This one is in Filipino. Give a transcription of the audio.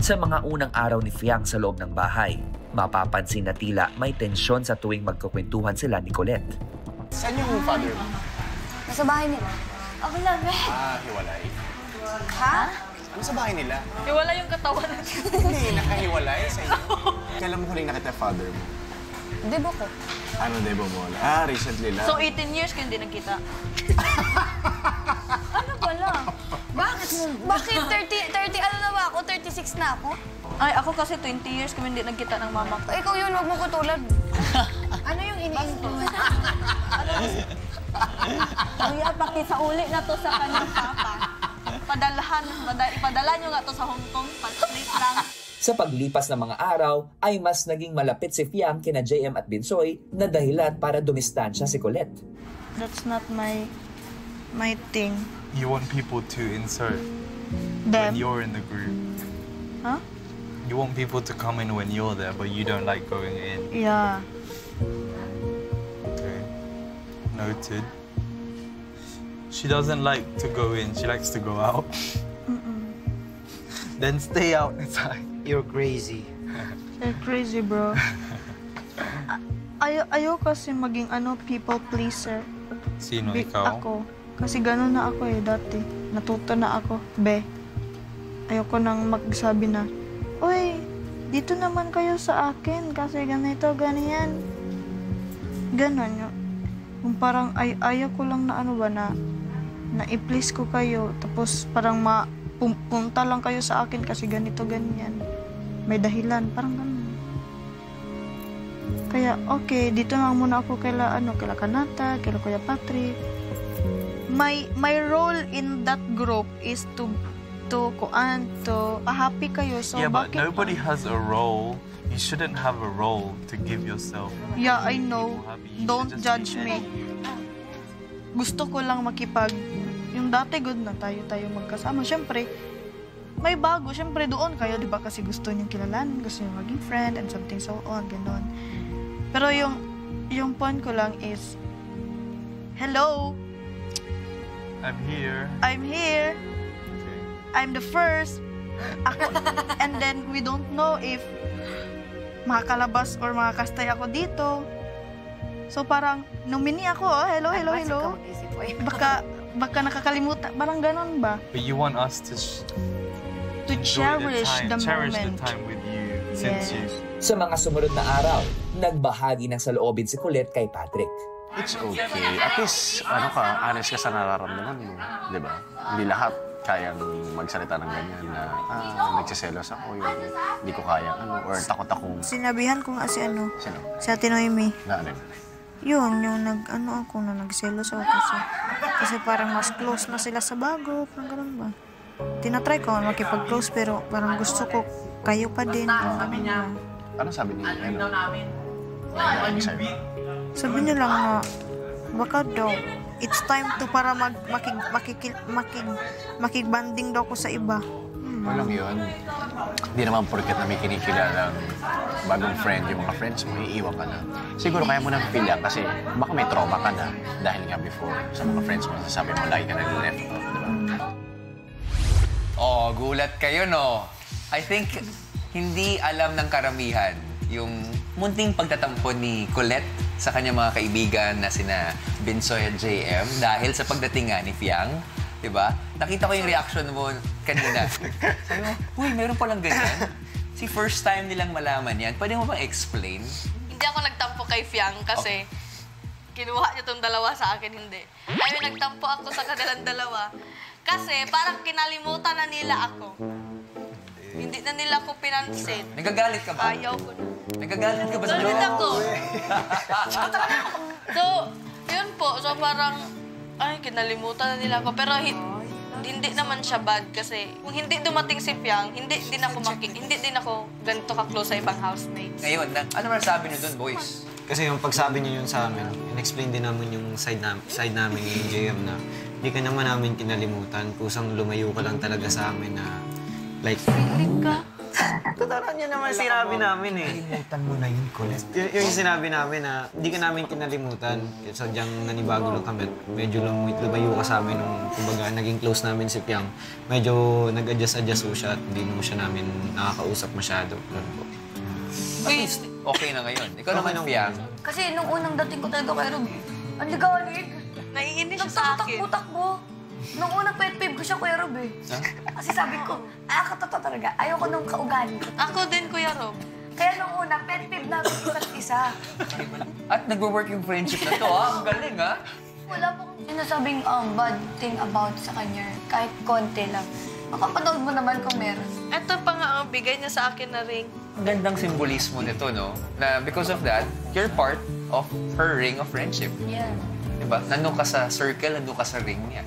Sa mga unang araw ni Fiang sa loob ng bahay, mapapansin na tila may tensyon sa tuwing magkukwentuhan sila ni Colette. Saan yung father mo? Nasa bahay nila. Ako lang, hiwalay. Ha? Ano sa bahay nila? Hiwalay yung katawan natin. Hindi, nakahiwalay sa inyo. Kailan mo huling nakita father mo? Debo ko. Ano debo mo? Recently lang. So, 18 years ka hindi nagkita? Ano pala? Bakit 30 ano na ba ako? 36 na ako? Ay, ako kasi 20 years kami hindi nagkita ng mama ko. Ikaw yun, huwag mo ko tulad. Ano yung ini-influence? Kuya, pakisauli na to sa kanyang papa. Ipadala nyo nga to sa Hong Kong. Please lang. Sa paglipas ng mga araw, ay mas naging malapit si Fiang kina JM at Binsoy na dahilan para dumistansya si Colette. That's not my thing. You want people to insert Them. when you're in the group. Huh? You want people to come in when you're there, but you don't like going in. Yeah. Okay. Noted. She doesn't like to go in, she likes to go out. Then stay out inside. You're crazy. You're crazy, bro. Ayaw kasi maging people pleaser. Sino ikaw? Ako. Kasi gano'n na ako dati. Natuto na ako. Ayoko nang magsabi na, "Uy, dito naman kayo sa akin kasi ganito, ganyan." Ganon yun. Kung parang ayaw ko lang na na i-please ko kayo. Tapos parang punta lang kayo sa akin kasi ganito, ganyan. May dahilan, parang gano'n. Kaya, okay, dito na muna ako kaila Kanata, kaila Kuya Patrick. My role in that group is to happy kayo. So Yeah, but bakit nobody has a role. You shouldn't have a role to give yourself. Yeah, I know. Happy. Don't judge me. Gusto ko lang yung dati good na tayo magkasama. Siyempre, may bago. Siyempre, doon kayo, di ba? Kasi gusto niyong kilalanin, gusto niyong maging friend and something so on, gano'n. Pero yung point ko lang is, hello, I'm here. I'm here. Okay. I'm the first. Ako, and then we don't know if makakalabas or makakastay ako dito. So parang, nomini ako, hello. Baka nakakalimutan. Parang ganon ba? But you want us to cherish the cherish moment. the time with you since you. Sa mga sumunod na araw, nagbahagi ng saloobin si Colette kay Patrick. It's okay. At least, honest ka sa nararamdaman mo. Di ba? Hindi lahat kayang magsalita ng ganyan na, nagsiselos ako, yung hindi ko kaya, or takot akong... Sinabihan ko nga si Sino? Si Ate Noemi. Na ano? Yun, yung nagselos ako kasi parang mas close na sila sa bago, parang ganun ba? Tinatry ko makipag-close pero parang gusto ko kayo pa din. Ano sabi niya? Sabi niya lang na baka daw it's time to para makig-banding daw ko sa iba. Walang yun. Hindi naman porket na may kinikilalang bagong friend, yung mga friends mo, iiwan ka na. Siguro kaya mo nang feel yan kasi baka may trauma ka na dahil nga before sa mga friends mo, sasabi mo lagi ka nag-left, di ba? Oh, gulat kayo, no? I think hindi alam ng karamihan yung munting pagtatampo ni Colette sa kanyang mga kaibigan na sina Binsoy at JM dahil sa pagdating nga ni Fiang. Diba? Nakita ko yung reaction mo kanina. Sabi mo, uy, meron palang ganyan. Si first time nilang malaman yan. Pwede mo bang explain? Hindi ako nagtampo kay Fiang kasi kinuha niya itong dalawa sa akin, hindi. Ay, nagtampo ako sa kanilang dalawa. Kasi parang kinalimutan na nila ako. Hindi na nila ako pinansin. Nagagalit ka ba? Ayaw ko na. Nagagalit ka ba sa Galit ako. So, yun po. So parang, kinalimutan na nila ako. Pero hindi naman siya bad kasi kung hindi dumating si Fiang, hindi din ako ganito ka-close sa ibang housemates. Ngayon, ano masasabi niyo dun, boys? Kasi yung pagsabi niyo yun sa amin, in-explain din namin yung side namin yung JM na hindi ka naman namin kinalimutan. Kusang lumayo ka lang talaga sa amin na like... Feeling ka? Totoo nakaraan niya naman sinabi namin eh. Kalimutan mo na yun, Colette. Yung sinabi namin na hindi ka namin kinalimutan. Sadyang nanibago lang kami. Medyo lumayo ka sa amin nung kumbaga naging close namin si Piang. Medyo nag-adjust-adjust po siya at hindi naman siya namin nakakausap masyado. Ganun po. At least, okay na ngayon. Ikaw naman, Piang. Kasi nung unang dating ko talaga kay Rob, ang ligalig. Naiinis siya sa akin. Nagtatakbo-takbo. Nung unang pet peeve ko siya, Kuya Rob eh. Kasi sabi ko, katotoo talaga. Ayoko nung kaugali ko. Ako din, Kuya Rob. Kaya nung una, pet peeve namin isa't isa. At nagwo-work yung friendship na to, ha? Ang galing, ha? Wala pong sinasabing bad thing about sa kanya. Kahit konti lang. Makapanood mo naman kung meron. Ito pa nga ang bigay niya sa akin na ring. Ang gandang simbolismo nito, no? Na because of that, you're part of her ring of friendship. Yeah. Diba? Nandun ka sa circle, nandun ka sa ring niya.